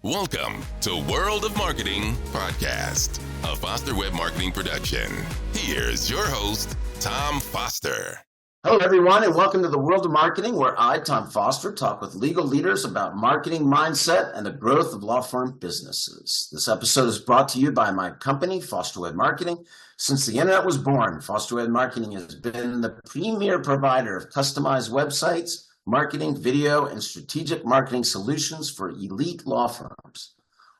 Welcome to World of Marketing Podcast, a Foster Web Marketing production. Here's your host, Tom Foster. Hello, everyone, and welcome to the World of Marketing, where I, Tom Foster, talk with legal leaders about marketing mindset and the growth of law firm businesses. This episode is brought to you by my company, Foster Web Marketing. Since the internet was born, Foster Web Marketing has been the premier provider of customized websites, marketing, video, and strategic marketing solutions for elite law firms.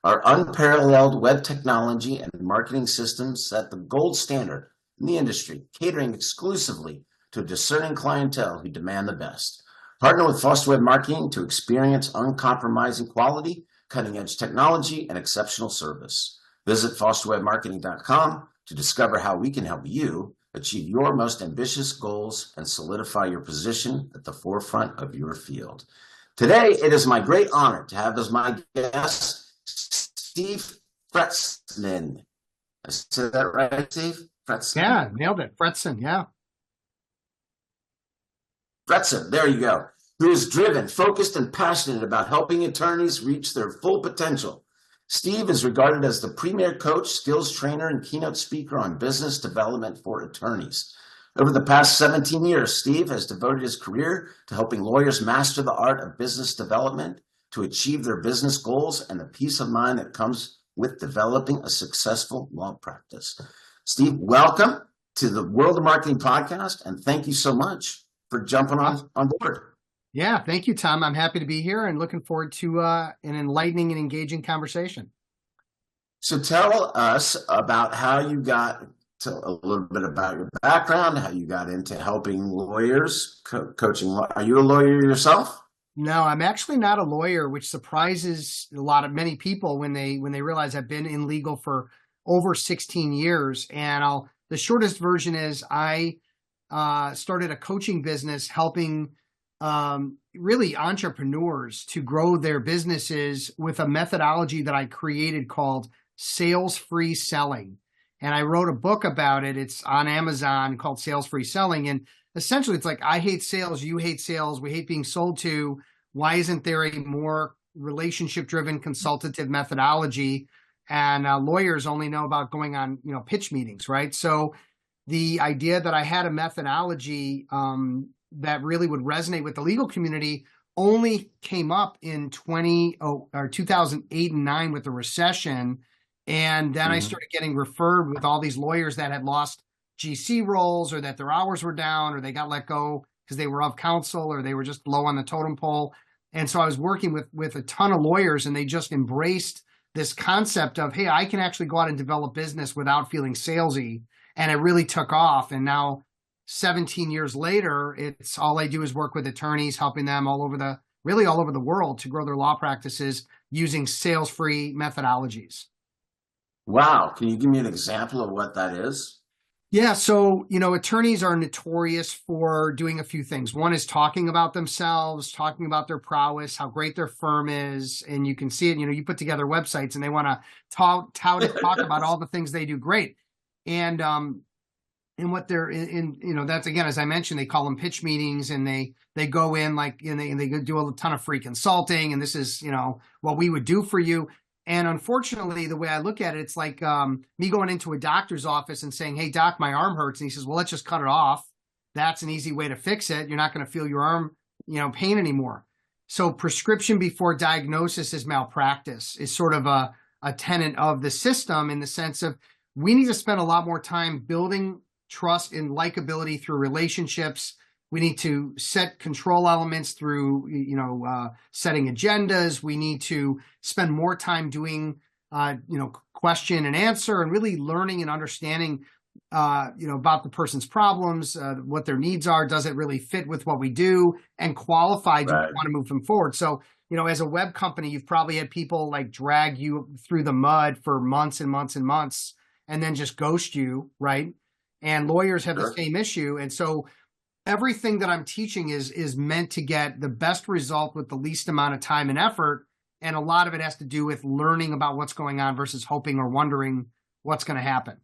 Our unparalleled web technology and marketing systems set the gold standard in the industry, catering exclusively to a discerning clientele who demand the best. Partner with Foster Web Marketing to experience uncompromising quality, cutting-edge technology, and exceptional service. Visit fosterwebmarketing.com to discover how we can help you achieve your most ambitious goals and solidify your position at the forefront of your field. Today, it is my great honor to have as my guest, Steve Fretzin. I said that right, Steve? Fretzin. Yeah, nailed it. Fretzin, yeah. Fretzin, there you go. Who is driven, focused, and passionate about helping attorneys reach their full potential. Steve is regarded as the premier coach, skills trainer, and keynote speaker on business development for attorneys. Over the past 17 years, Steve has devoted his career to helping lawyers master the art of business development to achieve their business goals and the peace of mind that comes with developing a successful law practice. Steve, welcome to the World of Marketing Podcast, and thank you so much for jumping on board. Yeah, thank you, Tom. I'm happy to be here and looking forward to an enlightening and engaging conversation. So tell us about how you got to a little bit about your background, how you got into helping lawyers, coaching. Are you a lawyer yourself? No, I'm actually not a lawyer, which surprises many people when they realize I've been in legal for over 16 years. And the shortest version is I started a coaching business helping really entrepreneurs to grow their businesses with a methodology that I created called sales-free selling. And I wrote a book about it. It's on Amazon called Sales-Free Selling. And essentially it's like, I hate sales, you hate sales, we hate being sold to. Why isn't there a more relationship-driven consultative methodology? And lawyers only know about going on, pitch meetings, right? So the idea that I had a methodology that really would resonate with the legal community only came up in 2008 and 9 with the recession. And then I started getting referred with all these lawyers that had lost GC roles, or that their hours were down, or they got let go because they were of counsel, or they were just low on the totem pole. And so I was working with a ton of lawyers, and they just embraced this concept of, hey, I can actually go out and develop business without feeling salesy. And it really took off. And now 17 years later, it's all I do is work with attorneys, helping them all over the world to grow their law practices using sales-free methodologies. Wow. Can you give me an example of what that is? Yeah. So, attorneys are notorious for doing a few things. One is talking about themselves, talking about their prowess, how great their firm is. And you can see it, you put together websites and they want to tout it, talk about all the things they do great. And what they're in, that's, again, as I mentioned, they call them pitch meetings, and they go in and they do a ton of free consulting. And this is, what we would do for you. And unfortunately, the way I look at it, it's like me going into a doctor's office and saying, hey, doc, my arm hurts. And he says, well, let's just cut it off. That's an easy way to fix it. You're not going to feel your arm, pain anymore. So prescription before diagnosis is malpractice, is sort of a tenet of the system, in the sense of we need to spend a lot more time building trust and likability through relationships. We need to set control elements through, setting agendas. We need to spend more time doing, question and answer, and really learning and understanding, about the person's problems, what their needs are. Does it really fit with what we do? And qualify, do we want to move them forward? So, as a web company, you've probably had people like drag you through the mud for months and months and months, and then just ghost you, right? And lawyers have the same issue. And so everything that I'm teaching is meant to get the best result with the least amount of time and effort. And a lot of it has to do with learning about what's going on versus hoping or wondering what's going to happen.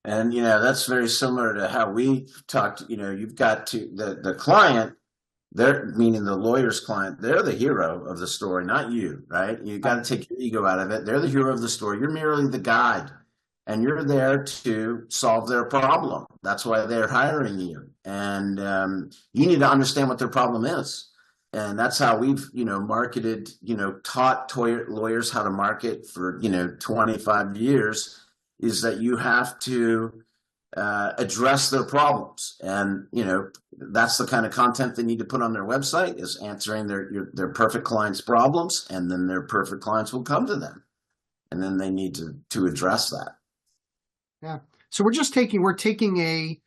And, that's very similar to how we talked. You've got to the client They're, meaning the lawyer's client, they're the hero of the story, not you, right? You got to take your ego out of it. They're the hero of the story. You're merely the guide, and you're there to solve their problem. That's why they're hiring you. And you need to understand what their problem is. And that's how we've, marketed, taught lawyers how to market for, 25 years, is that you have to address their problems. And, that's the kind of content they need to put on their website, is answering their perfect clients' problems. And then their perfect clients will come to them. And then they need to address that. Yeah. So we're taking a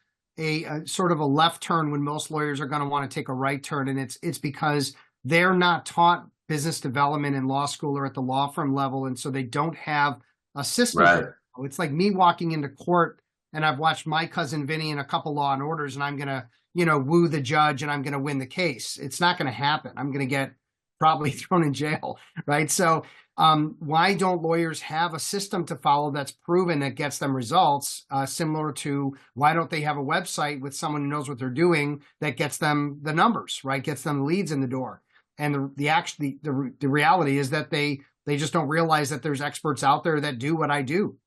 sort of a left turn when most lawyers are going to want to take a right turn. And it's because they're not taught business development in law school or at the law firm level. And so they don't have a system. Right. It's like me walking into court and I've watched my cousin Vinny in a couple Law and Orders, and I'm going to, woo the judge and I'm going to win the case. It's not going to happen. I'm going to get probably thrown in jail. Right. So why don't lawyers have a system to follow that's proven that gets them results, similar to why don't they have a website with someone who knows what they're doing that gets them the numbers, right? Gets them leads in the door. And the reality is that they just don't realize that there's experts out there that do what I do.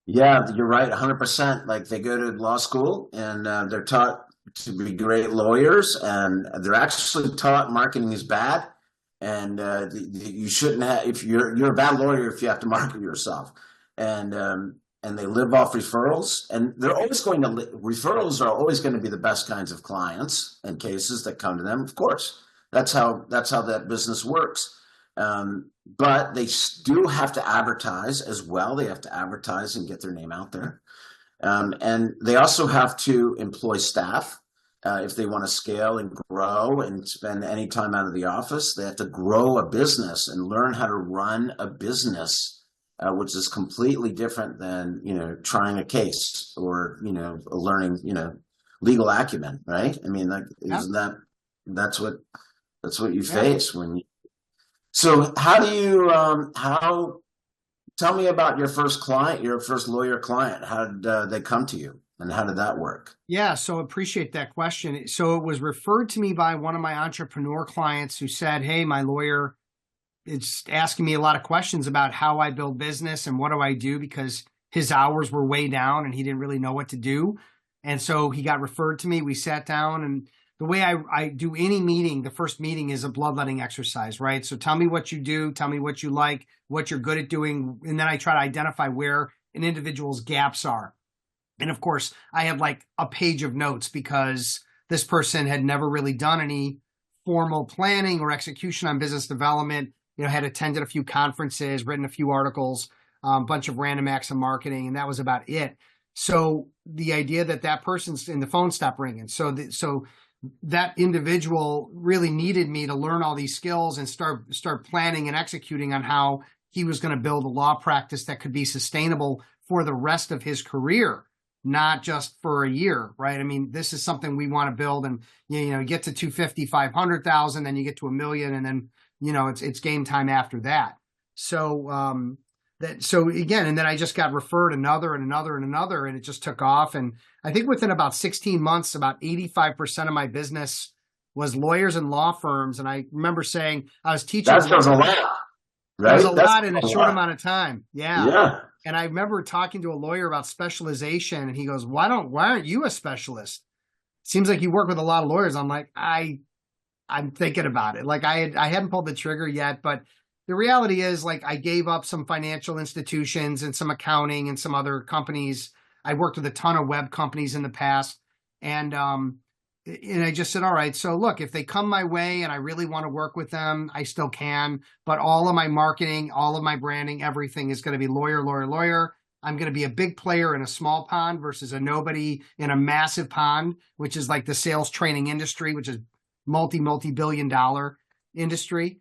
Yeah, you're right, 100%. Like, they go to law school and they're taught to be great lawyers, and they're actually taught marketing is bad. And you shouldn't have, if you're a bad lawyer if you have to market yourself. And they live off referrals, and they're always going to, referrals are always going to be the best kinds of clients and cases that come to them. Of course, that's how that business works. But they do have to advertise as well. They have to advertise and get their name out there. And they also have to employ staff. If they want to scale and grow and spend any time out of the office, they have to grow a business and learn how to run a business, which is completely different than, trying a case or, learning, legal acumen, right? I mean, isn't that's what you face when you. So how do you, tell me about your first client, your first lawyer client. How did they come to you? And how did that work? Yeah, so appreciate that question. So it was referred to me by one of my entrepreneur clients who said, hey, my lawyer is asking me a lot of questions about how I build business and what do I do, because his hours were way down and he didn't really know what to do. And so he got referred to me. We sat down, and the way I do any meeting, the first meeting is a bloodletting exercise, right? So tell me what you do, tell me what you like, what you're good at doing. And then I try to identify where an individual's gaps are. And of course, I had like a page of notes because this person had never really done any formal planning or execution on business development, had attended a few conferences, written a few articles, a bunch of random acts of marketing, and that was about it. So the idea that person's in the phone stopped ringing. So that individual really needed me to learn all these skills and start planning and executing on how he was going to build a law practice that could be sustainable for the rest of his career, not just for a year, right? I mean, this is something we want to build, and you get to 250, 500,000, then you get to $1 million, and then it's game time after that. So again, and then I just got referred another and another and another, and it just took off. And I think within about 16 months, about 85% of my business was lawyers and law firms. And I remember saying I was teaching. That was a lot, right? That was a lot in a short amount of time. Yeah. Yeah. And I remember talking to a lawyer about specialization, and he goes, why aren't you a specialist? Seems like you work with a lot of lawyers. I'm like, I'm thinking about it. Like I hadn't pulled the trigger yet, but the reality is, like, I gave up some financial institutions and some accounting and some other companies. I worked with a ton of web companies in the past. And I just said, all right, so look, if they come my way and I really want to work with them, I still can. But all of my marketing, all of my branding, everything is going to be lawyer, lawyer, lawyer. I'm going to be a big player in a small pond versus a nobody in a massive pond, which is like the sales training industry, which is multi-billion dollar industry.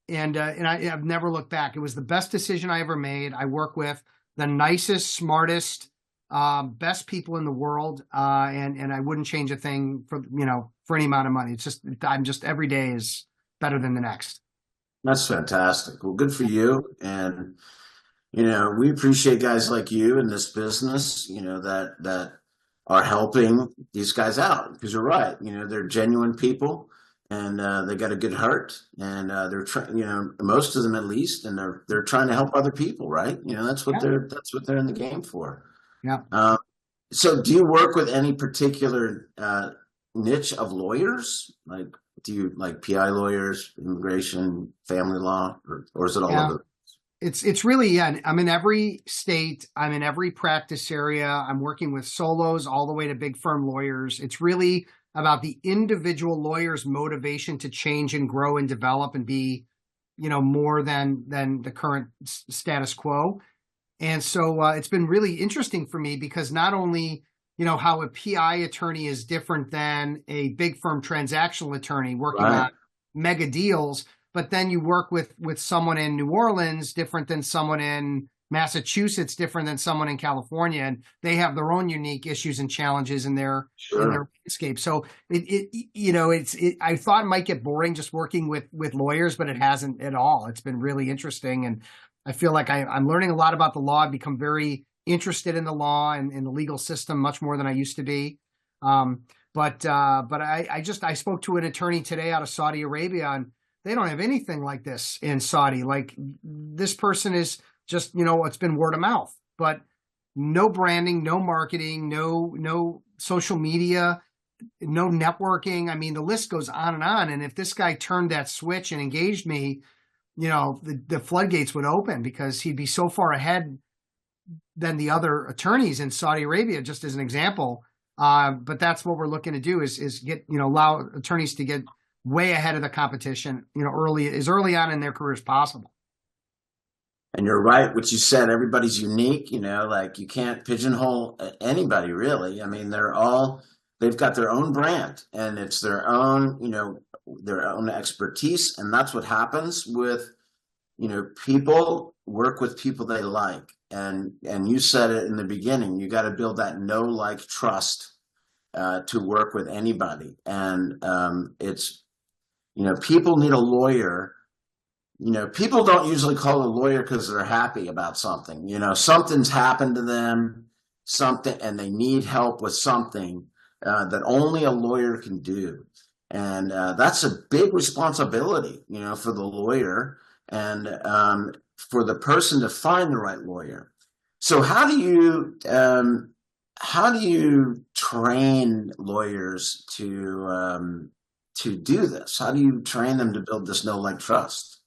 And I've never looked back. It was the best decision I ever made. I work with the nicest, smartest, best people in the world. And I wouldn't change a thing for any amount of money. It's just every day is better than the next. That's fantastic. Well, good for you. And, we appreciate guys like you in this business, that are helping these guys out, because you're right. They're genuine people, and they got a good heart, and they're trying. Most of them at least, and they're trying to help other people, right? That's what Yeah. they're in the game for. Yeah. So, do you work with any particular niche of lawyers? Like, do you like PI lawyers, immigration, family law, or is it all Yeah. over? It's really, yeah. I'm in every state. I'm in every practice area. I'm working with solos all the way to big firm lawyers. It's really about the individual lawyer's motivation to change and grow and develop and be, more than the current status quo. And so it's been really interesting for me because not only, how a PI attorney is different than a big firm transactional attorney working Right. on mega deals, but then you work with someone in New Orleans different than someone in Massachusetts, different than someone in California, and they have their own unique issues and challenges in their Sure. landscape. So I thought it might get boring just working with lawyers, but it hasn't at all. It's been really interesting, and I feel like I'm learning a lot about the law. I've become very interested in the law and in the legal system much more than I used to be. But I spoke to an attorney today out of Saudi Arabia, and they don't have anything like this in Saudi. Like, this person is just, it's been word of mouth, but no branding, no marketing, no social media, no networking. I mean, the list goes on and on. And if this guy turned that switch and engaged me, the floodgates would open because he'd be so far ahead than the other attorneys in Saudi Arabia, just as an example. But that's what we're looking to do is get, allow attorneys to get way ahead of the competition, early on in their career as possible. And you're right, what you said. Everybody's unique, like you can't pigeonhole anybody really. I mean, they've got their own brand, and it's their own expertise. And that's what happens with, people work with people they like. And you said it in the beginning, you got to build that know, like, trust to work with anybody. And it's, people need a lawyer. People don't usually call a lawyer because they're happy about something. Something's happened to them, and they need help with something that only a lawyer can do. And that's a big responsibility, for the lawyer, and for the person to find the right lawyer. So how do you train lawyers to do this? How do you train them to build this know, like, trust?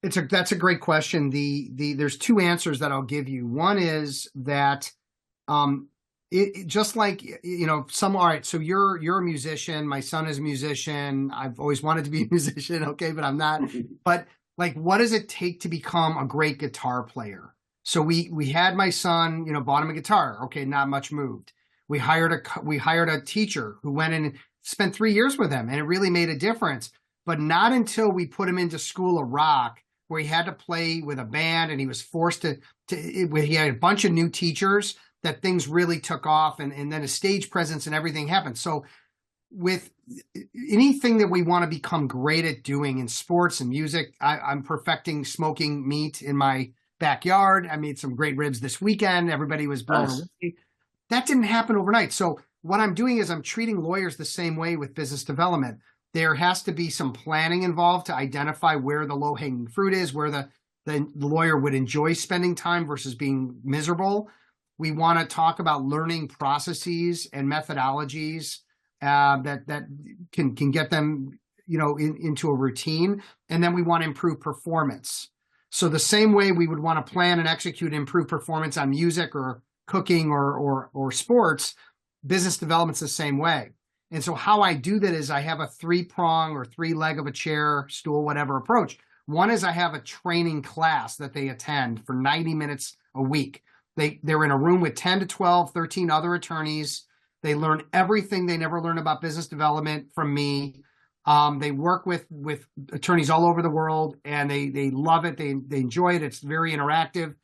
That's a great question. There's two answers that I'll give you. One is that just like, all right, so you're a musician. My son is a musician. I've always wanted to be a musician. Okay, but I'm not. But like, what does it take to become a great guitar player? So we had my son, bought him a guitar. Okay, not much moved. We hired a teacher who went in and spent 3 years with him, and it really made a difference. But not until we put him into School of Rock, where he had to play with a band and he was forced he had a bunch of new teachers, that things really took off, and then a stage presence and everything happened. So with anything that we want to become great at doing in sports and music, I'm perfecting smoking meat in my backyard. I made some great ribs this weekend. Everybody was blown away. That didn't happen overnight. So what I'm doing is I'm treating lawyers the same way with business development. There has to be some planning involved to identify where the low-hanging fruit is, where the lawyer would enjoy spending time versus being miserable. We want to talk about learning processes and methodologies that can get them, into a routine. And then we want to improve performance. So the same way we would want to plan and execute improve performance on music or cooking or sports, business development's the same way. And so how I do that is I have a 3-prong or 3-leg of a chair, stool, whatever approach. One is I have a training class that they attend for 90 minutes a week. They're in a room with 10 to 12, 13 other attorneys. They learn everything they never learned about business development from me. They work with attorneys all over the world, and they love it. They enjoy it. It's very interactive.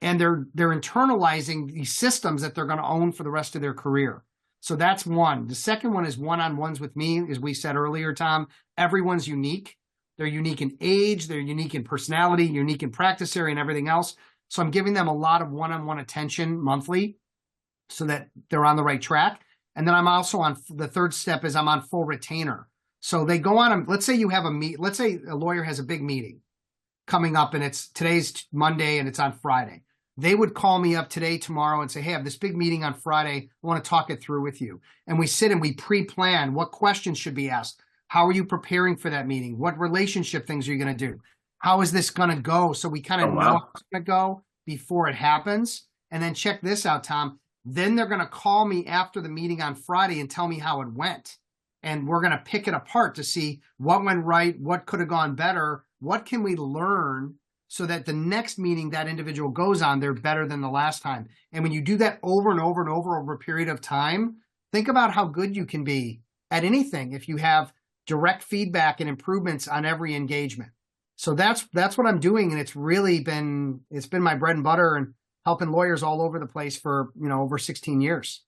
And they're internalizing these systems that they're going to own for the rest of their career. So that's one. The second one is one-on-ones with me. As we said earlier, Tom, everyone's unique. They're unique in age, they're unique in personality, unique in practice area and everything else. So I'm giving them a lot of one-on-one attention monthly. so that they're on the right track. And then I'm also on the third step is I'm on full retainer. So they go on, let's say you have let's say a lawyer has a big meeting coming up and today's Monday and it's on Friday. They would call me up today, tomorrow and say, hey, I have this big meeting on Friday. I want to talk it through with you. And we sit and we pre-plan what questions should be asked. How are you preparing for that meeting? What relationship things are you going to do? How is this going to go? So we kind of know how it's going to go before it happens. And then check this out, Tom. Then they're going to call me after the meeting on Friday and tell me how it went. And we're going to pick it apart to see what went right, what could have gone better, what can we learn so that the next meeting that individual goes on, they're better than the last time. And when you do that over and over and over a period of time, think about how good you can be at anything if you have direct feedback and improvements on every engagement. So that's what I'm doing. And it's been my bread and butter and helping lawyers all over the place for, over 16 years.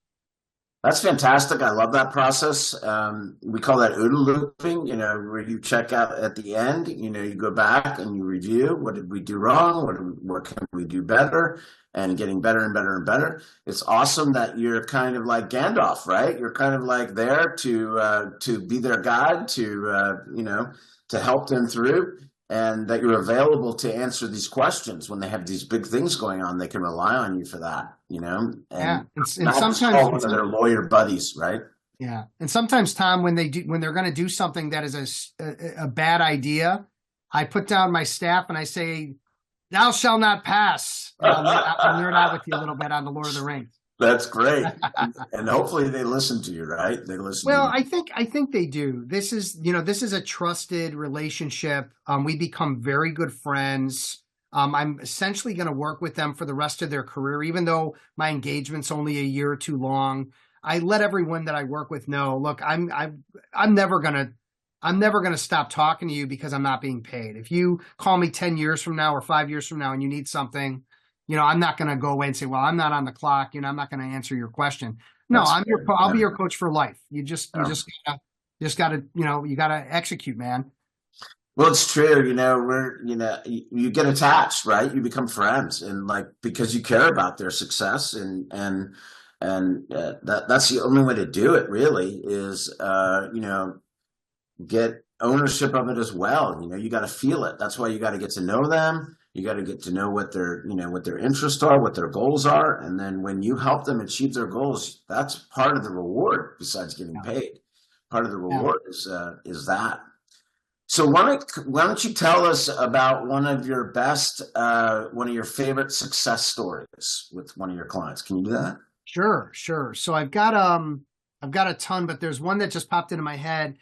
That's fantastic. I love that process. We call that OODA looping, where you check out at the end, you go back and you review, what did we do wrong? What can we do better? And getting better and better and better. It's awesome that you're kind of like Gandalf, right? You're kind of like there to be their guide, to help them through, and that you're available to answer these questions when they have these big things going on. They can rely on you for that, and and sometimes one of their lawyer buddies, right? Yeah, and sometimes, Tom, when they're going to do something that is a bad idea, I put down my staff and I say, "Thou shall not pass." I'll nerd out with you a little bit on the Lord of the Rings. That's great. And hopefully they listen to you, right? They listen. Well, I think they do. This is a trusted relationship. We become very good friends. I'm essentially going to work with them for the rest of their career, even though my engagement's only a year or two long. I let everyone that I work with know, look, I'm never gonna stop talking to you because I'm not being paid. If you call me 10 years from now or 5 years from now and you need something, I'm not going to go away and say, well, I'm not on the clock. I'm not going to answer your question. No, I'll be your coach for life. You just gotta you gotta execute, man. Well, it's true. You get attached, right? You become friends, and because you care about their success, and that's the only way to do it. Really, is get ownership of it as well. You got to feel it. That's why you got to get to know them. You got to get to know what their interests are, what their goals are. And then when you help them achieve their goals, that's part of the reward besides getting paid. Part of the reward is that. So why don't you tell us about one of your favorite success stories with one of your clients? Can you do that? Sure. So I've got a ton, but there's one that just popped into my head.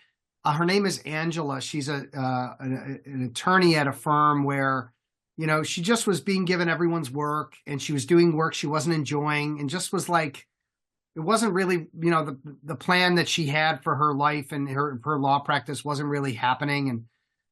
Her name is Angela. She's an attorney at a firm where, she just was being given everyone's work and she was doing work she wasn't enjoying and just was like, it wasn't really, the plan that she had for her life and her law practice wasn't really happening.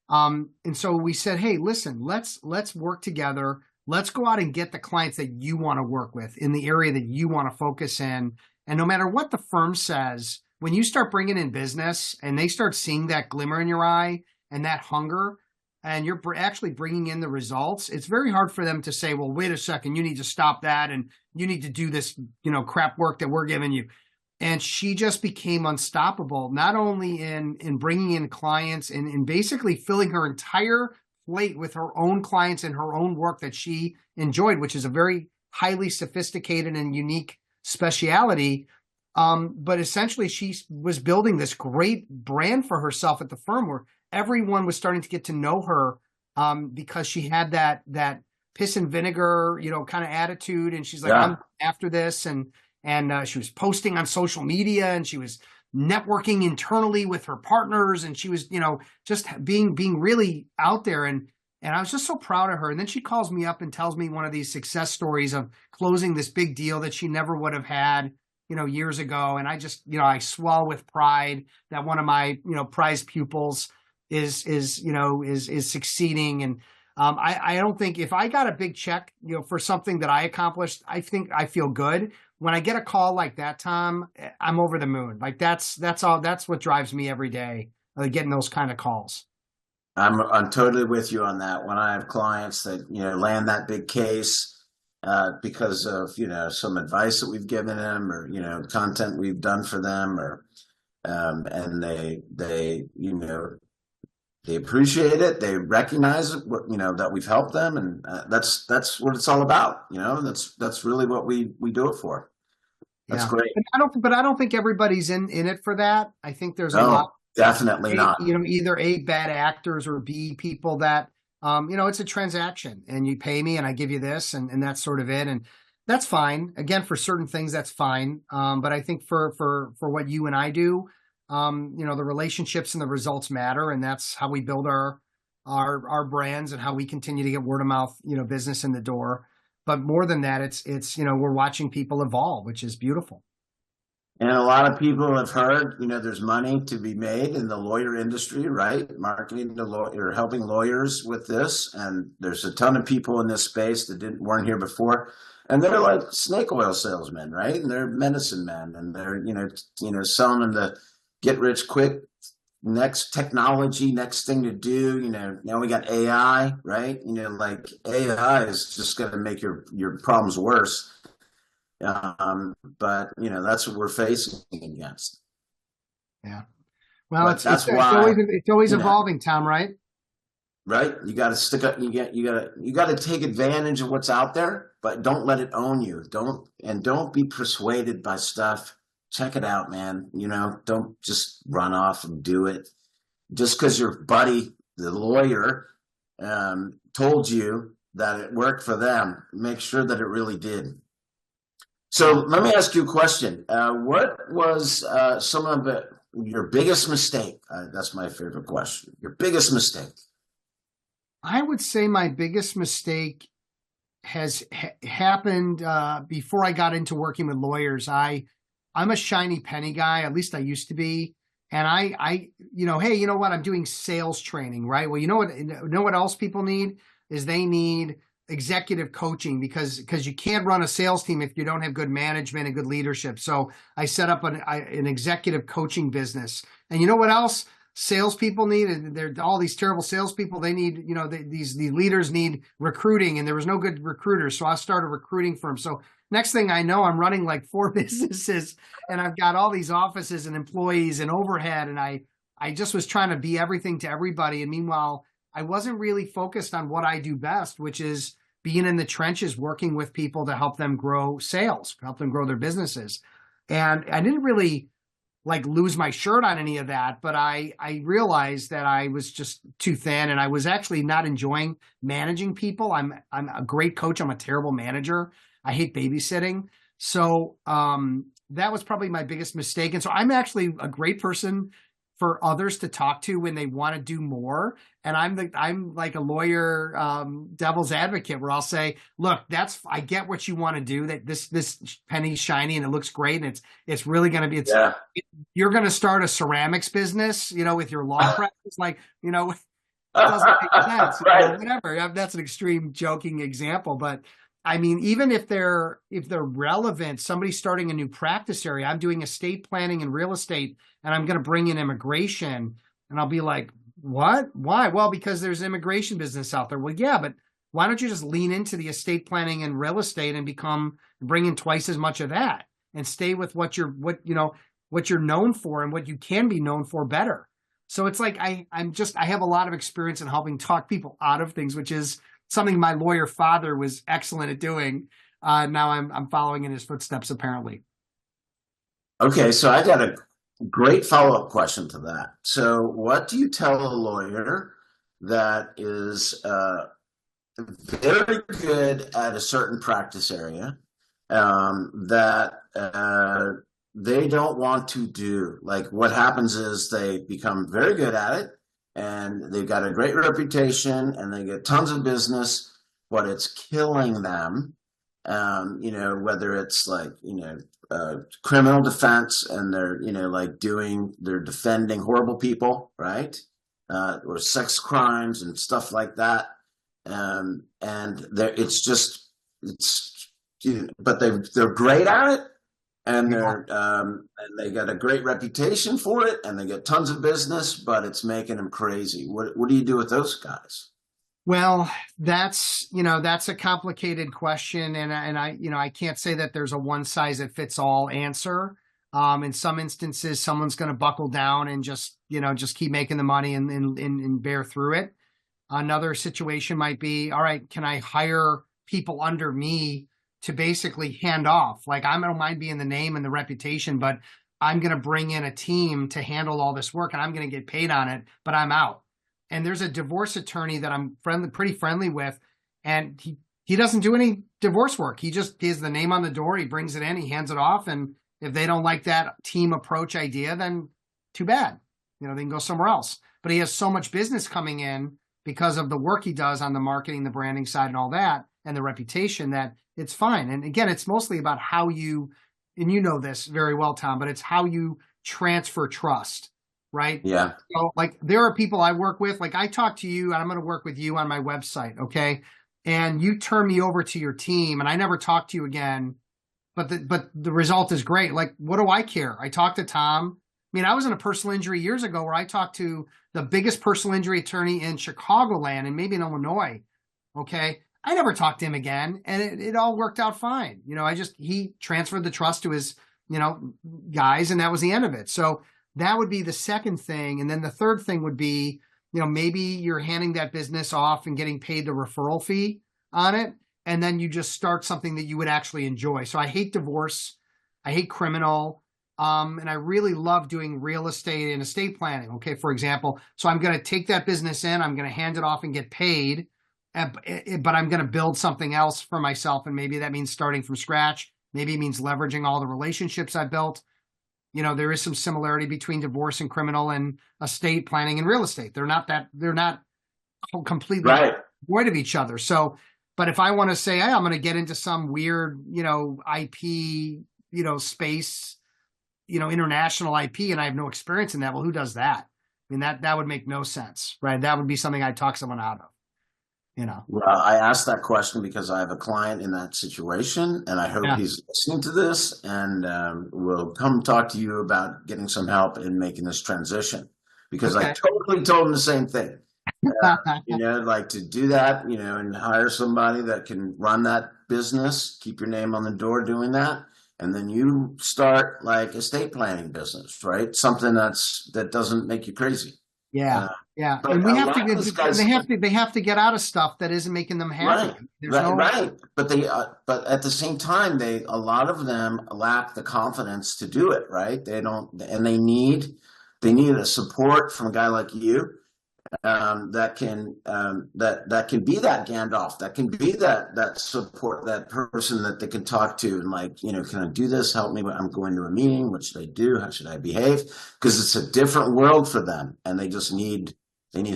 And so we said, hey, listen, let's work together. Let's go out and get the clients that you want to work with in the area that you want to focus in. And no matter what the firm says, when you start bringing in business and they start seeing that glimmer in your eye and that hunger, and you're actually bringing in the results, it's very hard for them to say, well, wait a second, you need to stop that. And you need to do this, crap work that we're giving you. And she just became unstoppable, not only in bringing in clients and basically filling her entire plate with her own clients and her own work that she enjoyed, which is a very highly sophisticated and unique speciality. But essentially she was building this great brand for herself at the firm where everyone was starting to get to know her because she had that piss and vinegar, kind of attitude. And she's like, I'm after this. And she was posting on social media and she was networking internally with her partners. And she was, just being really out there. And I was just so proud of her. And then she calls me up and tells me one of these success stories of closing this big deal that she never would have had, years ago. And I just, I swell with pride that one of my, prized pupils is succeeding. And I don't think if I got a big check, for something that I accomplished, I think I feel good. When I get a call like that, Tom, I'm over the moon. Like that's what drives me every day, getting those kind of calls. I'm totally with you on that. When I have clients that, land that big case because of, some advice that we've given them, or, content we've done for them, or, and they appreciate it. They recognize it, that we've helped them. And that's what it's all about. That's really what we do it for. That's great. But I don't think everybody's in it for that. I think there's a No, lot. definitely not. Either bad actors or B, people that, it's a transaction and you pay me and I give you this and that's sort of it. And that's fine. Again, for certain things, that's fine. But I think for what you and I do, the relationships and the results matter. And that's how we build our brands and how we continue to get word of mouth, business in the door. But more than that, it's we're watching people evolve, which is beautiful. And a lot of people have heard, there's money to be made in the lawyer industry, right? Marketing to lawyer, helping lawyers with this. And there's a ton of people in this space that weren't here before. And they're like snake oil salesmen, right? And they're medicine men, and they're, selling them the get rich quick, next technology, next thing to do. Now we got AI, right? Like AI is just going to make your problems worse. But that's what we're facing against. Yeah. Well, it's always evolving, Tom, right? Right. You got to stick up. You got to take advantage of what's out there, but don't let it own you. Don't be persuaded by stuff. Check it out, man. Don't just run off and do it just because your buddy, the lawyer, told you that it worked for them. Make sure that it really did. So let me ask you a question. What was some of your biggest mistake? That's my favorite question. Your biggest mistake. I would say my biggest mistake has happened before I got into working with lawyers. I'm a shiny penny guy. At least I used to be. And hey, you know what? I'm doing sales training, right? Well, you know what else people need is they need executive coaching because you can't run a sales team if you don't have good management and good leadership. So I set up an executive coaching business. And you know what else salespeople need? And they're all these terrible salespeople. They need, these leaders need recruiting, and there was no good recruiters. So I started a recruiting firm. So next thing I know, I'm running like 4 businesses, and I've got all these offices and employees and overhead. And I just was trying to be everything to everybody. And meanwhile, I wasn't really focused on what I do best, which is being in the trenches, working with people to help them grow sales, help them grow their businesses. And I didn't really lose my shirt on any of that, but I realized that I was just too thin, and I was actually not enjoying managing people. I'm a great coach. I'm a terrible manager. I hate babysitting. So that was probably my biggest mistake. And so I'm actually a great person for others to talk to when they want to do more. And I'm like a lawyer, devil's advocate, where I'll say, look, I get what you want to do, that this penny's shiny and it looks great. And it's really going to be, you're going to start a ceramics business, with your law practice, it doesn't make sense. Right. Whatever. That's an extreme joking example, but I mean, even if they're relevant, somebody starting a new practice area, I'm doing estate planning and real estate, and I'm going to bring in immigration, and I'll be like, what? Why? Well, because there's immigration business out there. Well, yeah, but why don't you just lean into the estate planning and real estate and bring in twice as much of that and stay with what you're known for and what you can be known for better. So it's like, I have a lot of experience in helping talk people out of things, which is something my lawyer father was excellent at doing. Now I'm following in his footsteps, apparently. Okay, so I got a great follow-up question to that. So what do you tell a lawyer that is very good at a certain practice area that they don't want to do? Like, what happens is they become very good at it, and they've got a great reputation, and they get tons of business, but it's killing them. Whether it's criminal defense, and they're defending horrible people, right? Or sex crimes and stuff like that. And but they're great at it. And and they got a great reputation for it, and they get tons of business, but it's making them crazy. What do you do with those guys? Well, that's a complicated question, and I can't say that there's a one size that fits all answer. In some instances, someone's going to buckle down and just keep making the money and bear through it. Another situation might be, all right, can I hire people under me to basically hand off? Like, I don't mind being the name and the reputation, but I'm going to bring in a team to handle all this work, and I'm going to get paid on it, but I'm out. And there's a divorce attorney that I'm pretty friendly with, and he doesn't do any divorce work. He has the name on the door. He brings it in, he hands it off, and if they don't like that team approach idea, then too bad. They can go somewhere else. But he has so much business coming in because of the work he does on the marketing, the branding side, and all that, and the reputation, that it's fine. And again, it's mostly about how you, and you know this very well, Tom, but it's how you transfer trust. Right? Yeah. So like there are people I work with, like I talk to you and I'm going to work with you on my website. Okay. And you turn me over to your team and I never talk to you again, but the result is great. Like, what do I care? I talked to Tom. I mean, I was in a personal injury years ago where I talked to the biggest personal injury attorney in Chicagoland and maybe in Illinois. Okay. I never talked to him again and it all worked out fine. He transferred the trust to his, guys, and that was the end of it. So that would be the second thing. And then the third thing would be, maybe you're handing that business off and getting paid the referral fee on it. And then you just start something that you would actually enjoy. So I hate divorce. I hate criminal. And I really love doing real estate and estate planning. Okay, for example. So I'm going to take that business in, I'm going to hand it off and get paid, but I'm going to build something else for myself. And maybe that means starting from scratch. Maybe it means leveraging all the relationships I built. There is some similarity between divorce and criminal and estate planning and real estate. They're not completely void of each other. So, but if I want to say, hey, I'm going to get into some weird, IP, space, international IP, and I have no experience in that, well, who does that? I mean, that would make no sense, right? That would be something I'd talk someone out of. Well, I asked that question because I have a client in that situation, and I hope he's listening to this and will come talk to you about getting some help in making this transition. Because I totally told him the same thing. Like to do that, and hire somebody that can run that business, keep your name on the door doing that, and then you start like estate planning business, right? Something that doesn't make you crazy. Yeah. And we have to get, they have to get out of stuff that isn't making them happy. Right. But at the same time, a lot of them lack the confidence to do it, right? They don't, and they need a support from a guy like you, that can be that Gandalf, that can be that support, that person that they can talk to and like, can I do this? Help me. I'm going to a meeting. What should I do? How should I behave? Because it's a different world for them and they just need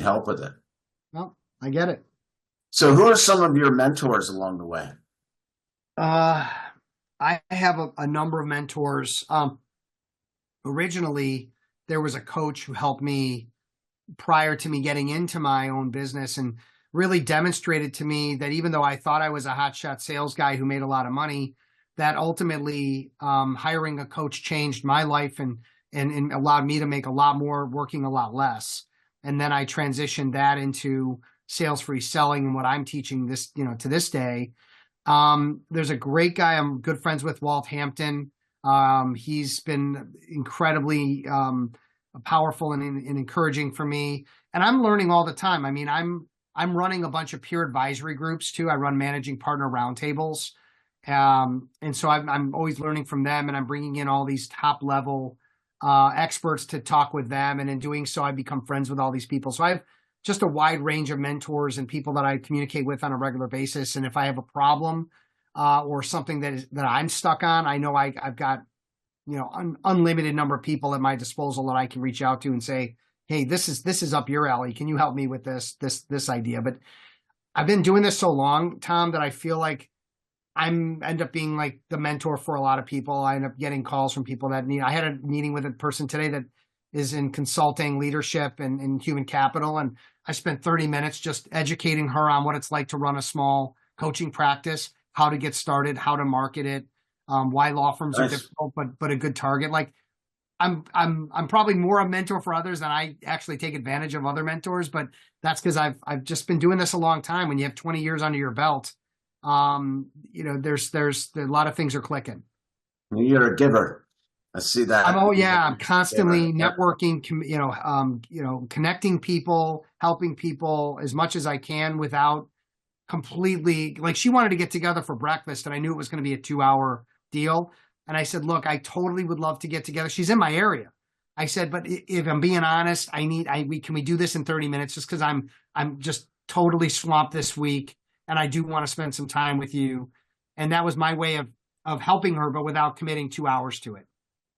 help with it. Well, I get it. So who are some of your mentors along the way? I have a number of mentors. Originally there was a coach who helped me prior to me getting into my own business and really demonstrated to me that even though I thought I was a hotshot sales guy who made a lot of money, that ultimately hiring a coach changed my life and allowed me to make a lot more working a lot less. And then I transitioned that into sales-free selling and what I'm teaching this, to this day. There's a great guy I'm good friends with, Walt Hampton. He's been incredibly powerful and encouraging for me. And I'm learning all the time. I mean, I'm running a bunch of peer advisory groups too. I run managing partner roundtables. And so I'm always learning from them, and I'm bringing in all these top level experts to talk with them. And in doing so, I become friends with all these people. So I have just a wide range of mentors and people that I communicate with on a regular basis. And if I have a problem or something that I'm stuck on, I know I've got unlimited number of people at my disposal that I can reach out to and say, hey, this is up your alley. Can you help me with this idea? But I've been doing this so long, Tom, that I feel like end up being like the mentor for a lot of people. I end up getting calls from people that I had a meeting with a person today that is in consulting, leadership, and human capital. And I spent 30 minutes just educating her on what it's like to run a small coaching practice, how to get started, how to market it, why law firms are difficult, but a good target. Like, I'm probably more a mentor for others than I actually take advantage of other mentors, but that's because I've just been doing this a long time. When you have 20 years under your belt, there's a lot of things are clicking. You're a giver. I see that. I'm constantly networking, connecting people, helping people as much as I can without completely, like, she wanted to get together for breakfast and I knew it was going to be a 2-hour deal. And I said, look, I totally would love to get together. She's in my area. I said, but if I'm being honest, can we do this in 30 minutes? Just because I'm just totally swamped this week and I do want to spend some time with you. And that was my way of helping her, but without committing 2 hours to it.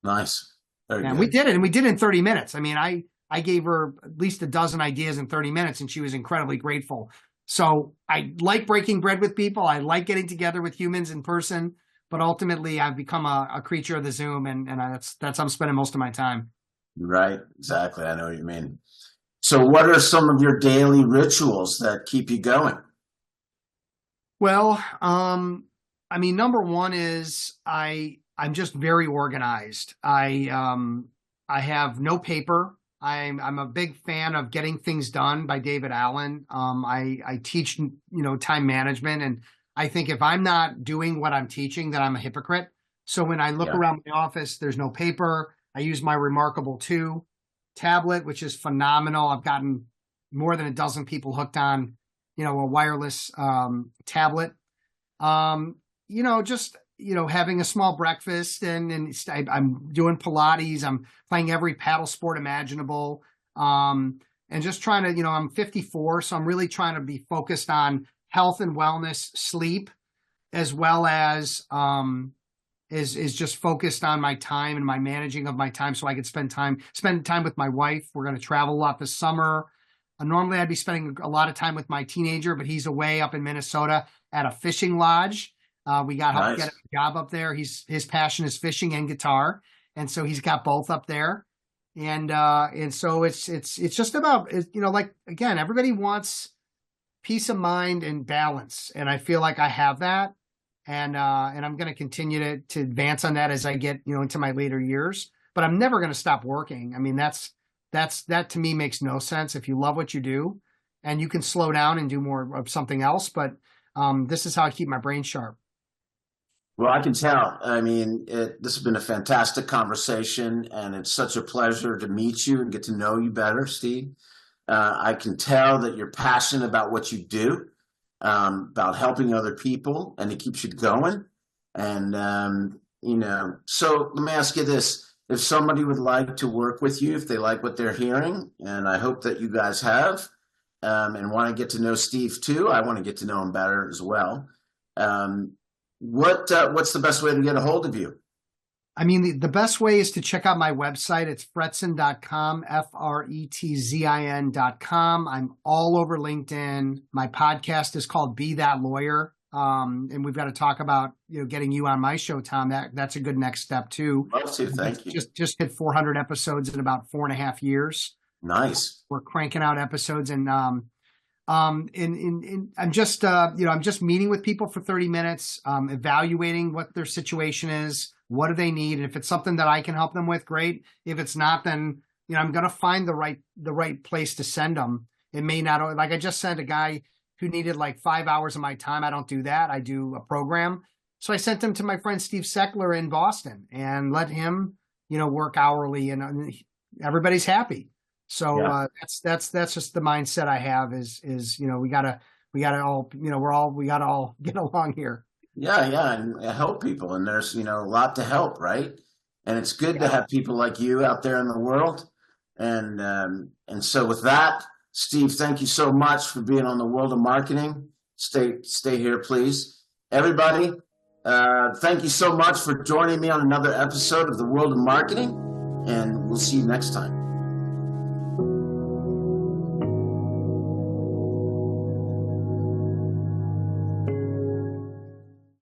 Nice. And we did it, and we did it in 30 minutes. I mean, I gave her at least a dozen ideas in 30 minutes, and she was incredibly grateful. So I like breaking bread with people. I like getting together with humans in person, but ultimately I've become a creature of the Zoom, and that's how I'm spending most of my time. Right. Exactly. I know what you mean. So what are some of your daily rituals that keep you going? Well, I mean, number one is I'm just very organized. I have no paper. I'm a big fan of Getting Things Done by David Allen. I teach, time management, and I think if I'm not doing what I'm teaching, then I'm a hypocrite. So when I look around my office, there's no paper. I use my Remarkable 2 tablet, which is phenomenal. I've gotten more than a dozen people hooked on, a wireless tablet. Having a small breakfast and I'm doing Pilates. I'm playing every paddle sport imaginable. And just trying to, I'm 54, so I'm really trying to be focused on health and wellness, sleep, as well as is just focused on my time and my managing of my time so I could spend time with my wife. We're going to travel a lot this summer. Normally I'd be spending a lot of time with my teenager, but he's away up in Minnesota at a fishing lodge. We got help get a job up there. His passion is fishing and guitar. And so he's got both up there. And so it's just about, again, everybody wants peace of mind and balance. And I feel like I have that. And I'm going to continue to advance on that as I get, into my later years, but I'm never going to stop working. I mean, that to me makes no sense. If you love what you do and you can slow down and do more of something else, but this is how I keep my brain sharp. Well, I can tell. I mean, this has been a fantastic conversation, and it's such a pleasure to meet you and get to know you better, Steve. I can tell that you're passionate about what you do, about helping other people, and it keeps you going. And, so let me ask you this. If somebody would like to work with you, if they like what they're hearing, and I hope that you guys have, and want to get to know Steve too, I want to get to know him better as well. What's the best way to get a hold of you? I mean, the best way is to check out my website. It's fretzin.com, fretzin.com. I'm all over LinkedIn. My podcast is called Be That Lawyer. And we've got to talk about, getting you on my show, Tom. That's a good next step too. Love to. Thank you. Just hit 400 episodes in about 4.5 years. Nice. We're cranking out episodes, and I'm just meeting with people for 30 minutes, evaluating what their situation is, what do they need, and if it's something that I can help them with, great. If it's not, then I'm going to find the right place to send them. It may not, like I just sent a guy who needed like 5 hours of my time. I don't do that. I do a program. So I sent him to my friend Steve Seckler in Boston and let him, work hourly, and everybody's happy. So that's just the mindset I have is we gotta all get along here. Yeah, and help people, and there's a lot to help, right? And it's good to have people like you out there in the world, and so with that, Steve, thank you so much for being on the World of Marketing. Stay here, please, everybody. Thank you so much for joining me on another episode of the World of Marketing, and we'll see you next time.